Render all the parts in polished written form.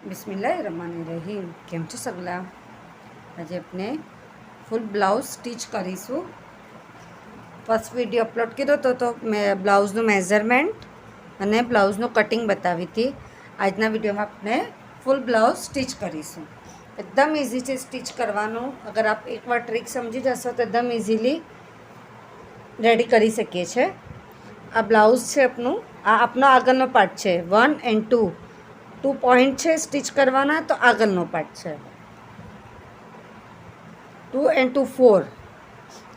बिस्मिल्लाहिर्रहमानिर्रहीम। केम छो सगला? आज अपने फूल ब्लाउज स्टीच करीशू। फर्स्ट विडियो अपलोड कर्यो तो मैं ब्लाउजनु मेजरमेंट अने ब्लाउजनु कटिंग बतावी थी। आजना विडियो में अपने फूल ब्लाउज स्टीच करीशू। एकदम इजी है स्टीच करवानो। अगर आप एक बार ट्रिक समझी जशो तो एकदम इजीली रेडी करी सकीए छे। आ ब्लाउज है अपनू, आ अपनो आगळनो पार्ट है 1 and 2 पॉइंट है स्टीच करवाना। तो आगळनो पार्ट है 2 and 2 4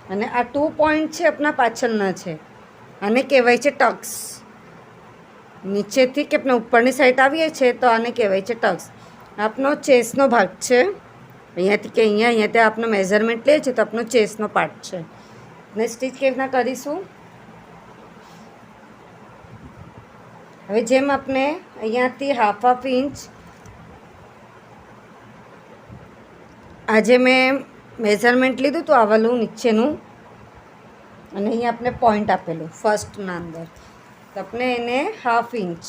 अने आ 2 पॉइंट है अपना पाछळना है। आने कहेवाय छे टक्स। नीचेथी के अपने उपरनी साइड आवीए छे तो आने कहेवाय छे टक्स। आपनो चेस्टनो भाग है अहींयाथी के अहींया आपनो मेजरमेंट ले छे तो आपनो चेस्टनो पार्ट है। ने स्टीच केवी रीतना करीशुं। हवे जेम आपने अहींयाथी हाफ इंच आजे मैं मेजरमेंट लीधुं तो आवेलू नीचेनु अने अहीं आपने पॉइंट आपेलू फर्स्टना अंदर तो अपने एने हाफ इंच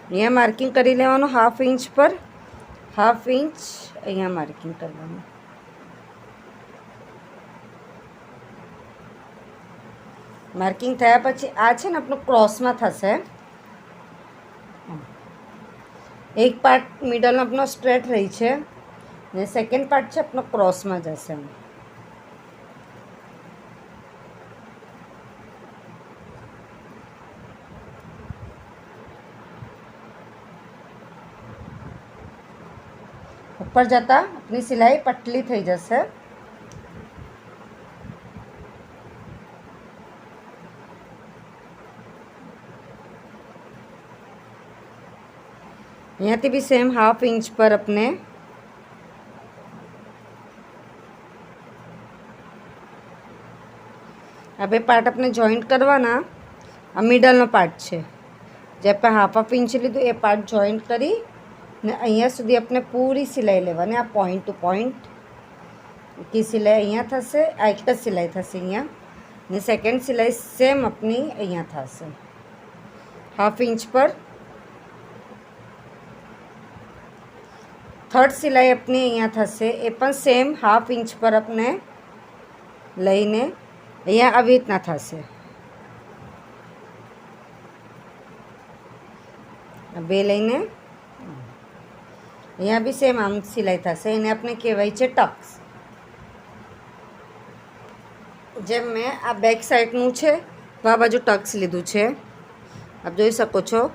अहींया मार्किंग करी लेवानुं। हाफ इंच पर हाफ इंच अहींया मार्किंग करवानुं। मार्किंग थया पछी आ छे ने आपणो क्रॉसमां थशे। एक पार्ट मिडल अपनो स्ट्रेट रही है ने सेकंड पार्ट है अपनो क्रॉस में जैसे ऊपर जाता अपनी सिलाई पतली थी जैसे। यहाँ भी सेम हाफ इंच पर अपने आ बे पार्ट अपने जॉइंट करवाना। आ मिडल नो पार्ट है जे पे हाफ इंच लीधुं ए पार्ट जॉइंट करी ने अहींया सुधी अपने पूरी सिलाई लेवानी। आ पॉइंट टू पॉइंट की सिलाई अहींया थशे। आ एक ज सिलाई थशे अहींया ने सेकंड सिलाई सेम अपनी अहींया थशे हाफ इंच पर। थर्ड सिलाई अपनी अहींया थशे ए पण सेम हाफ इंच पर अपने लईने अहींया आवी रीतना थशे। बे लईने अहींया बी सेम आम सिलाई थशे। एने अपने कहेवाय छे टक्स। जेम मैं आ बेक साइडनुं छे तो आ बाजू टक्स लीधुं छे। आप जोई शको छो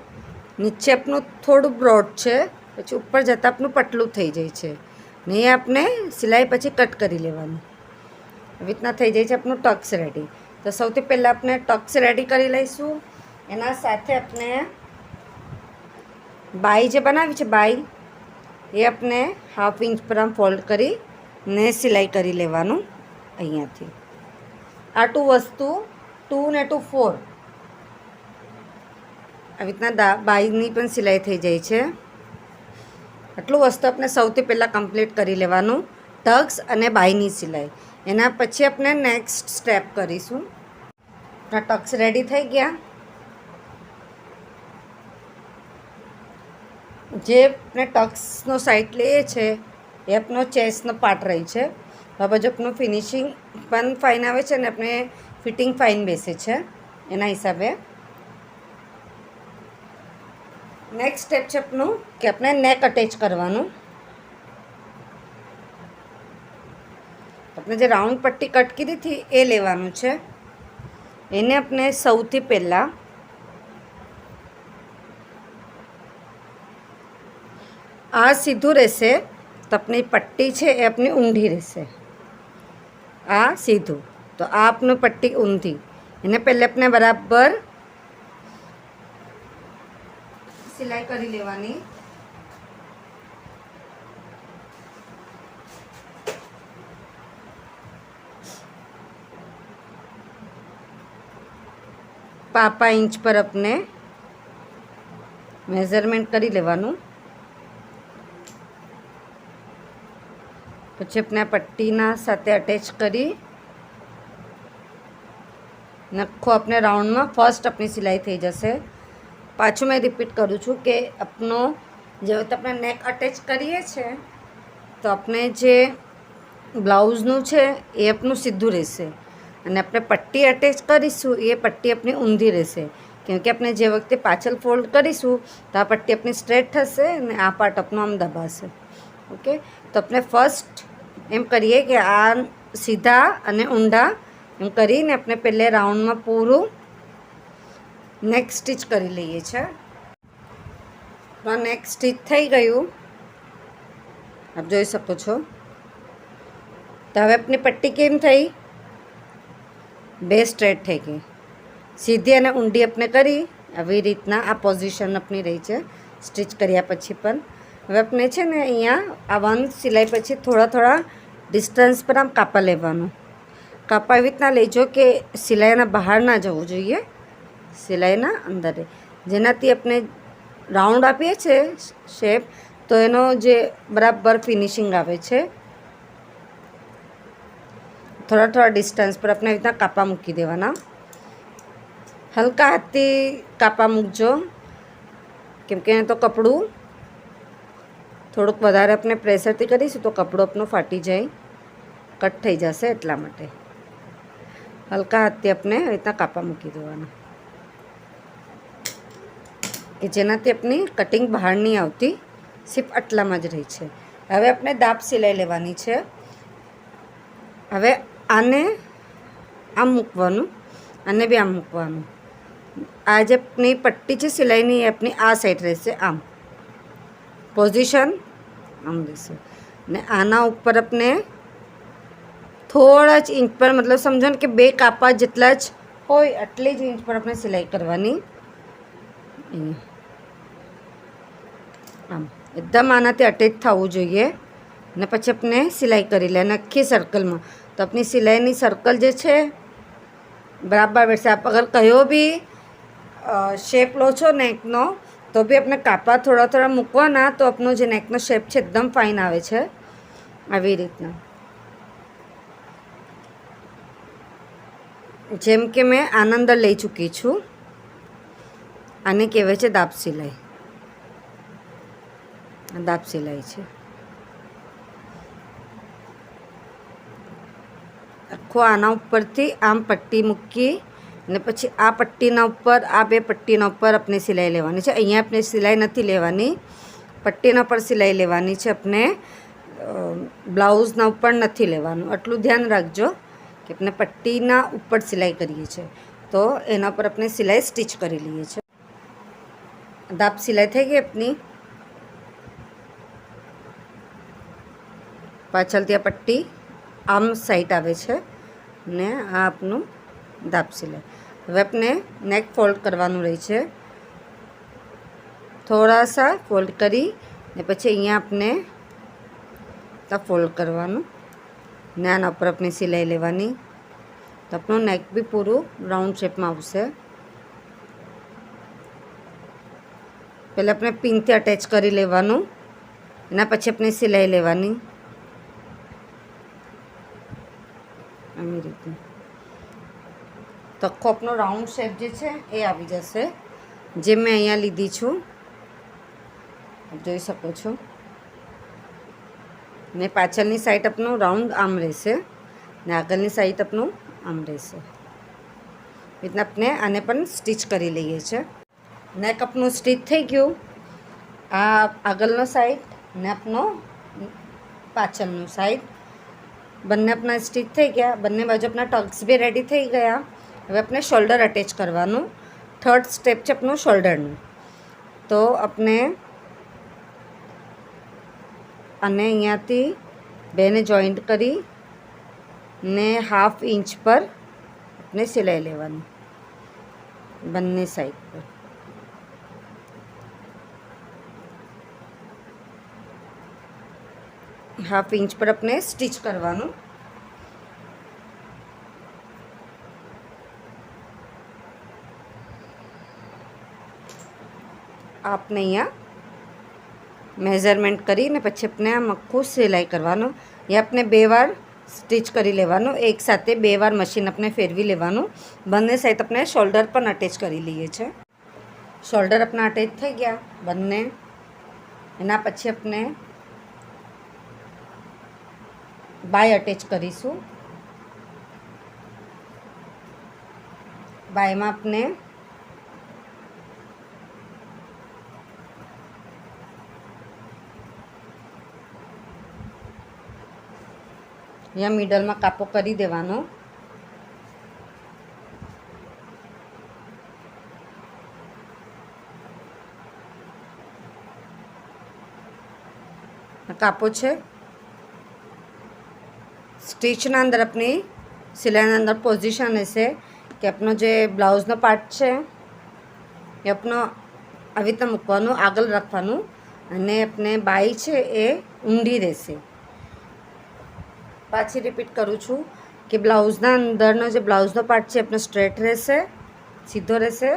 नीचे अपनुं थोड़ुं ब्रॉड छे पछी ऊपर जता अपनुं पतलू थई जाय छे ने अहींया आपणे सिलाई पछी कट करी लेवानी। આવી રીતના થઈ જાય છે આપણું ટક્સ રેડી। તો સૌથી પહેલાં આપણે ટક્સ રેડી કરી લઈશું। એના સાથે આપણે બાઈ જે બનાવી છે બાઈ એ આપણે હાફ ઇંચ પર આમ ફોલ્ડ કરી ને સિલાઈ કરી લેવાનું અહીંયાથી। આ ટુ વસ્તુ 2 ને 2 4 આવી રીતના બાઈની પણ સિલાઈ થઈ જાય છે। આટલું વસ્તુ આપણે સૌથી પહેલાં કમ્પ્લીટ કરી લેવાનું ટક્સ અને બાઈની સિલાઈ। એના પછી આપણે નેક્સ્ટ સ્ટેપ કરીશું। આપણા ટક્સ રેડી થઈ ગયા। જે આપણે ટક્સનો સાઈડ લઈએ છે એ આપણો ચેસ્ટનો પાર્ટ રહી છે। આ બાજુ આપણું ફિનિશિંગ પણ ફાઇન આવે છે અને આપણે ફિટિંગ ફાઇન બેસે છે એના હિસાબે। નેક્સ્ટ સ્ટેપ છે આપણું કે આપણે નેક અટેચ કરવાનું। अपने जो राउंड पट्टी कट की थी ए लेवानुं छे। एने अपने सौथी पहला आ सीधुं रहेशे तो अपनी पट्टी छे ए अपनी ऊंधी रहेशे। आ सीधुं तो आ अपनी पट्टी ऊंधी एने पहले अपने बराबर सिलाई करी लेवानी। पापा इंच पर अपने मेजरमेंट करी लेवानुं। पछी अपने पट्टीना साथे अटेच करी નખો આપણે રાઉન્ડમાં ફર્સ્ટ આપણી સિલાઈ થઈ જશે. પાછું મેં રિપીટ કરું છું કે આપનો જેવી રીતે આપણે નેક અટેચ કરીએ છીએ તો આપણે જે બ્લાઉઝનું છે એ આપનું સીધું રહેશે અને આપણે પટ્ટી અટેચ કરીશું એ પટ્ટી આપણી ઊંધી રહેશે. કેમ કે આપણે જે વખતે પાછળ ફોલ્ડ કરીશું તો આ પટ્ટી આપણી સ્ટ્રેટ થશે અને આ પાર્ટ આપનો આમ દબાશે. ઓકે, તો આપણે ફર્સ્ટ એમ કરીએ કે આ સીધા અને ઊંડા એમ કરીને આપણે પહેલે રાઉન્ડમાં પૂરું નેક સ્ટીચ કરી લઈએ છીએ. તો નેક સ્ટીચ થઈ ગયું, આપ જોઈ શકો છો. તો હવે આપણી પટ્ટી કેમ થઈ? બે સ્ટ્રેટ થઈ ગઈ. સીધી અને ઊંડી આપણે કરી આવી રીતના આ પોઝિશન આપણી રહી છે સ્ટીચ કર્યા પછી પણ. હવે આપણે છે ને અહીંયા આ વન સિલાઈ પછી થોડા થોડા ડિસ્ટન્સ પર આમ કાપા લેવાનું. કાપા એવી રીતના લેજો કે સિલાઈના બહાર ના જવું જોઈએ, સિલાઈના અંદર, જેનાથી આપણે રાઉન્ડ આપીએ છીએ શેપ તો એનો જે બરાબર ફિનિશિંગ આવે છે. થોડા થોડા ડિસ્ટન્સ પર આપણે આવી રીતના કાપા મૂકી દેવાના. હલકા હાથથી કાપા મૂકજો કેમ કે તો કપડું થોડુંક વધારે આપણે પ્રેશરથી કરીશું તો કપડું આપણું ફાટી જાય, કટ થઈ જશે. એટલા માટે હલકા હાથથી આપણે આવી રીતના કાપા મૂકી દેવાના કે જેનાથી આપણી કટિંગ બહાર નહીં આવતી, સિર્ફ આટલામાં જ રહી છે. હવે આપણે દાબ સિલાઈ લેવાની છે. હવે આને આમ મૂકવાનું અને બી આમ મૂકવાનું. આ જે આપણી પટ્ટી છે સિલાઈની એ આપણી આ સાઈડ રહેશે, આમ પોઝિશન આમ રહેશે. ને આના ઉપર આપણે થોડા જ ઇંચ પર, મતલબ સમજો ને કે બે કાપા જેટલા જ હોય આટલી જ ઇંચ પર આપણે સિલાઈ કરવાની. આમ એકદમ આનાથી અટેચ થવું જોઈએ ને પછી આપણે સિલાઈ કરી લે આખી સર્કલમાં. તો આપણી સિલાઈની સર્કલ જે છે બરાબર બેઠશે. આપ અગર કયો બી શેપ લો છો નેકનો તો બી આપણે કાપા થોડા થોડા મૂકવાના તો આપણો જે નેકનો શેપ છે એકદમ ફાઇન આવે છે. આવી રીતના જેમ કે મેં આના અંદર લઈ ચૂકી છું. આને કહેવાય છે દાબ સિલાઈ. દાબ સિલાઈ છે. આખો આના ઉપરથી આમ પટ્ટી મૂકી ને પછી આ પટ્ટીના ઉપર આ બે પટ્ટીના ઉપર આપણે સિલાઈ લેવાની છે. અહીંયા આપણે સિલાઈ નથી લેવાની, પટ્ટીના પર સિલાઈ લેવાની છે. આપણે બ્લાઉઝના ઉપર નથી લેવાનું. આટલું ધ્યાન રાખજો કે આપણે પટ્ટીના ઉપર સિલાઈ કરીએ છીએ તો એના પર આપણે સિલાઈ સ્ટીચ કરી લઈએ છીએ. દાબ સિલાઈ થઈ ગઈ આપણી. પાછળથી આ પટ્ટી આમ સાઈડ આવે છે ને આ આપનું દાબ સિલાઈ. હવે આપણે નેક ફોલ્ડ કરવાનું રહે છે. થોડા સા ફોલ્ડ કરી ને પછી અહીંયા આપણે ફોલ્ડ કરવાનું ને આના ઉપર આપણે સિલાઈ લેવાની. તો આપણું નેક બી પૂરું રાઉન્ડ શેપમાં આવશે. પહેલાં આપણે પિનથી અટેચ કરી લેવાનું, એના પછી આપણે સિલાઈ લેવાની. આવી રીતે તો આખો આપણો રાઉન્ડ શેપ જે છે એ આવી જશે જે મેં અહીંયા લીધી છું, જોઈ શકો છો. ને પાછળની સાઈડ આપણું રાઉન્ડ આમ રહેશે ને આગળની સાઈડ આપણું આમ રહેશે. રીતના આપણે આને પણ સ્ટીચ કરી લઈએ છીએ. નેક આપણું સ્ટીચ થઈ ગયું. આ આગળનો સાઈડ ને આપણો પાછળનો સાઈડ બંને આપણા સ્ટીચ થઈ ગયા. બંને બાજુ આપણા ટક્સ બી રેડી થઈ ગયા. હવે આપણે શોલ્ડર અટેચ કરવાનું. થર્ડ સ્ટેપ છે આપણું શોલ્ડરનું. તો આપણે અને અહીંયાથી બેને જોઈન્ટ કરી ને 1/2 ઇંચ પર આપણે સિલાઈ લેવાની બંને સાઈડ પર. हाफ इंच पर अपने स्टिच करवानुं. आपने अहींया मेजरमेंट करीने पछी अपने आ मक्खू सिलाई करवानुं. ये अपने 2 વાર સ્ટિચ કરી લેવાનું. એક સાથે 2 વાર મશીન આપણે ફેરવી લેવાનું. બંને સાઈડ આપણે શોલ્ડર પણ અટેચ કરી લઈએ છીએ. શોલ્ડર આપણા અટેચ થઈ ગયા બંને. એના પછી આપણે બાય અટેચ કરીશું. બાયમાં આપણે અહીંયા મિડલમાં કાપો કરી દેવાનો. કાપો છે. સ્ટીચના અંદર આપણી સિલાઈના અંદર પોઝિશન હશે કે આપણો જે બ્લાઉઝનો પાર્ટ છે એ આપણો આવી રીતે મૂકવાનું, આગળ રાખવાનું અને આપણે બાઈ છે એ ઊંડી રહેશે. પાછી રિપીટ કરું છું કે બ્લાઉઝના અંદરનો જે બ્લાઉઝનો પાર્ટ છે આપણો સ્ટ્રેટ રહેશે, સીધો રહેશે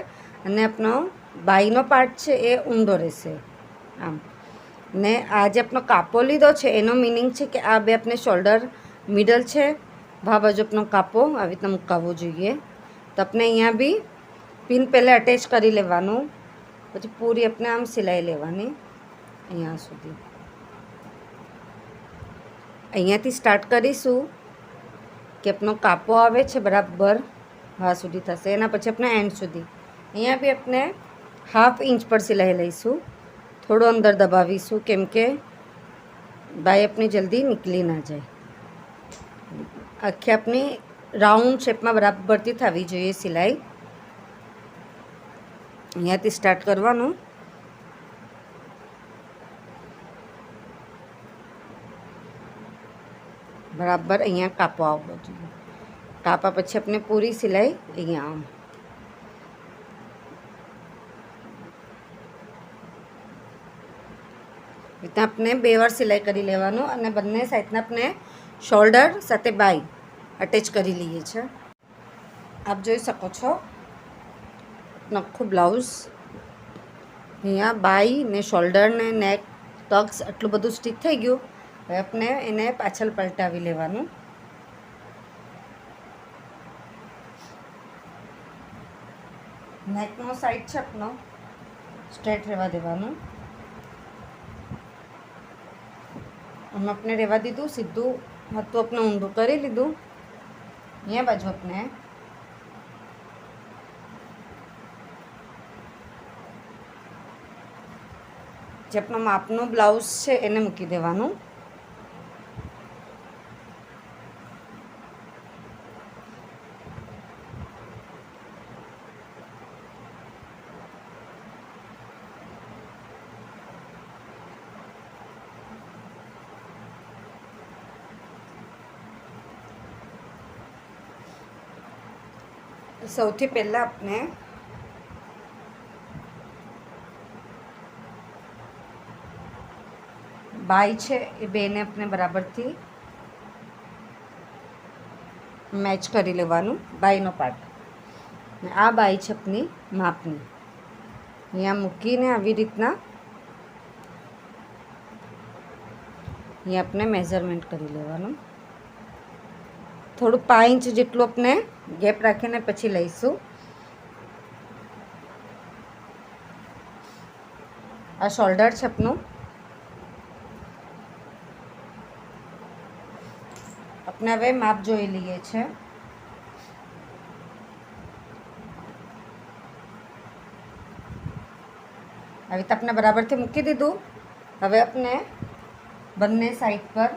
અને આપણો બાઈનો પાર્ટ છે એ ઊંડો રહેશે આમ. ને આ જે આપણો કાપો લીધો છે એનો મિનિંગ છે કે આ બે આપણે શોલ્ડર મિડલ છે, ભા બાજુ આપણો કાપો આવી રીતના મુકાવવો જોઈએ. તો આપણે અહીંયા બી પિન પહેલાં અટેચ કરી લેવાનું, પછી પૂરી આપણે આમ સિલાઈ લેવાની અહીંયા સુધી. અહીંયાથી સ્ટાર્ટ કરીશું કે આપણો કાપો આવે છે બરાબર હા સુધી થશે. એના પછી આપણે એન્ડ સુધી અહીંયા બી આપણે 1/2 ઇંચ પર સિલાઈ લઈશું. થોડો અંદર દબાવીશું કેમ કે બાય આપણી જલ્દી નીકળી ના જાય. આખી આપણી રાઉન્ડ શેપમાં બરાબરથી થવી જોઈએ સિલાઈ. અહીંયાથી સ્ટાર્ટ કરવાનું. બરાબર અહીંયા કાપો આવવો જોઈએ. કાપા પછી આપણે પૂરી સિલાઈ અહીંયા આમ રીતે આપણે 2 વાર સિલાઈ કરી લેવાનું અને બંને સાઈડના આપણે શોલ્ડર સાથે બાય અટેચ કરી લઈએ છીએ. આપ જોઈ શકો છો આખું બ્લાઉઝ અહીંયા બાય ને શોલ્ડર ને નેક ટક્સ આટલું બધું સ્ટિચ થઈ ગયું. હવે આપણે એને પાછળ પલટાવી લેવાનું. નેકનો સાઈડ છે આપણો સ્ટ્રેટ રહેવા દેવાનું. આમ આપણે રહેવા દીધું, સીધું હતું આપણે ઊંધું કરી લીધું. અહીંયા બાજુ આપણે જે આપણો માપનું બ્લાઉઝ છે એને મૂકી દેવાનું. સૌથી પહેલાં આપણે બાય છે એ બેને આપણે બરાબરથી મેચ કરી લેવાનું. બાયનો પાર્ટ આ બાય છે આપણી માપની. અહીંયા મૂકીને આવી રીતના અહીંયા આપણે મેઝરમેન્ટ કરી લેવાનું. થોડું 5 ઇંચ જેટલું આપણે ગેપ રાખીને પછી લઈશું. આ શોલ્ડર છે આપનું. આપણે હવે માપ જોઈ લઈએ છે. આવી રીતે આપણે બરાબરથી મૂકી દીધું. હવે આપણે બંને સાઈડ પર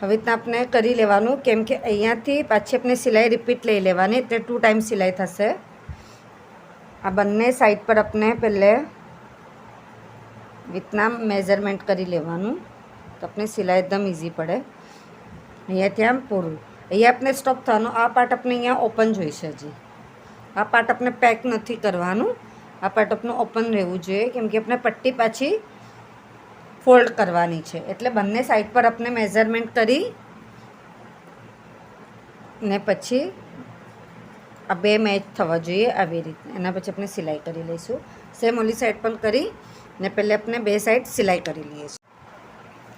હવે રીતના આપણે કરી લેવાનું કેમ કે અહીંયાથી પાછી આપણે સિલાઈ રિપીટ લઈ લેવાની એટલે 2 ટાઈમ સિલાઈ થશે. આ બંને સાઈડ પર આપણે પહેલે રીતના મેઝરમેન્ટ કરી લેવાનું તો આપણે સિલાઈ એકદમ ઇઝી પડે. અહીંયાથી આમ પૂરું. અહીંયા આપણે સ્ટોપ થવાનું. આ પાર્ટ આપણે અહીંયા ઓપન જોઈશે. હજી આ પાર્ટ આપણે પેક નથી કરવાનું. આ પાર્ટ આપણું ઓપન રહેવું જોઈએ કેમ કે આપણે પટ્ટી પાછી ફોલ્ડ કરવાની છે. એટલે બંને સાઈડ પર આપણે મેઝરમેન્ટ કરી ને પછી આ બે મેચ થવા જોઈએ આવી રીતે. એના પછી આપણે સિલાઈ કરી લઈશું. સેમ ઓલી સાઈડ પણ કરી ને પહેલે આપણે બે સાઈડ સિલાઈ કરી લઈએ છીએ.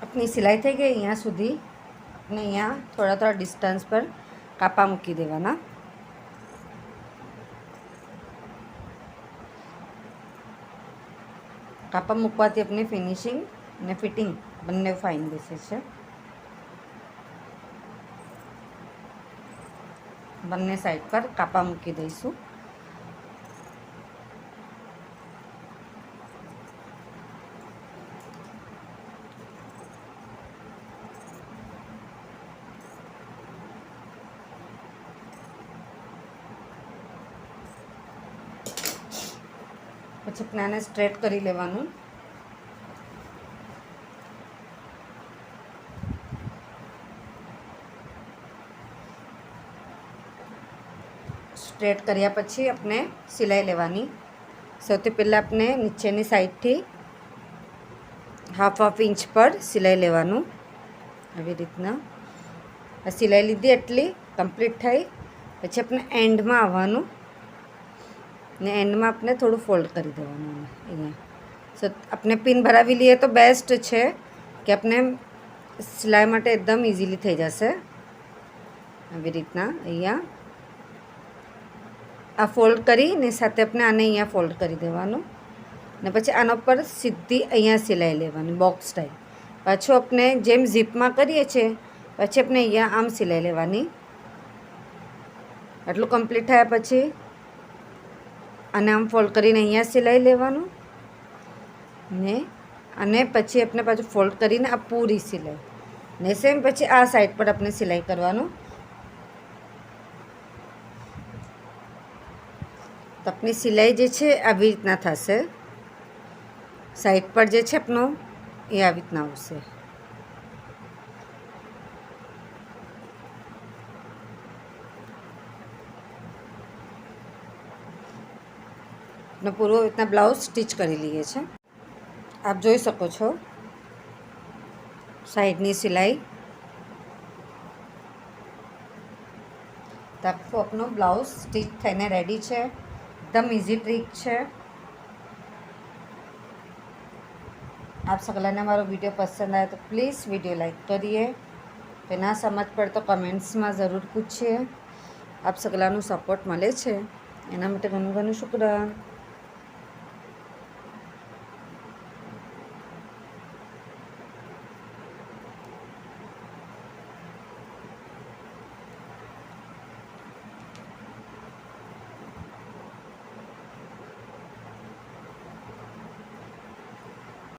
આપણી સિલાઈ થઈ ગઈ. અહીંયા સુધી આપણે અહીંયા થોડા થોડા ડિસ્ટન્સ પર કાપા મૂકી દેવાના. કાપા મૂકવાથી આપણે ફિનિશિંગ અને ફિટિંગ બંને ફાઇન બેસે છે. બંને સાઈડ પર કાપા મૂકી દઈશું. પછી આને સ્ટ્રેટ કરી લેવાનું. સ્ટ્રેટ કર્યા પછી આપણે સિલાઈ લેવાની. સૌથી પહેલાં આપણે નીચેની સાઈડથી હાફ ઇંચ પર સિલાઈ લેવાનું. આવી રીતના સિલાઈ લીધી એટલી કમ્પ્લીટ થઈ. પછી આપણે એન્ડમાં આવવાનું ને એન્ડમાં આપણે થોડું ફોલ્ડ કરી દેવાનું અહીંયા. સો આપણે પિન ભરાવી લઈએ તો બેસ્ટ છે કે આપણે સિલાઈ માટે એકદમ ઇઝીલી થઈ જશે. આવી રીતના અહીંયા આ ફોલ્ડ કરીને સાથે આપણે આને અહીંયા ફોલ્ડ કરી દેવાનું ને પછી આના પર સીધી અહીંયા સિલાઈ લેવાની બોક્સ ટાઈપ. પાછું આપણે જેમ ઝીપમાં કરીએ છીએ પછી આપણે અહીંયા આમ સિલાઈ લેવાની. આટલું કમ્પ્લીટ થયા પછી અને આમ ફોલ્ડ કરીને અહીંયા સિલાઈ લેવાનું ને અને પછી આપણે પાછું ફોલ્ડ કરીને આ પૂરી સિલાઈ ને સેમ પછી આ સાઈડ પર આપણે સિલાઈ કરવાનું. તો આપણી સિલાઈ જે છે આવી રીતના થશે. સાઈડ પર જે છે આપણો એ આવી રીતના આવશે. ને પૂરો રીતના બ્લાઉઝ સ્ટિચ કરી લઈએ છીએ. આપ જોઈ શકો છો સાઈડની સિલાઈ. તો આપણો બ્લાઉઝ સ્ટિચ થઈને રેડી છે. એકદમ ઇઝી ટ્રીક છે. આપ સગલાને મારો વિડીયો પસંદ આવે તો પ્લીઝ વિડીયો લાઈક કરીએ. તો ના સમજ પડે તો કમેન્ટ્સમાં જરૂર પૂછીએ. આપ સગલાનું સપોર્ટ મળે છે એના માટે ઘણું ઘણું શુક્ર.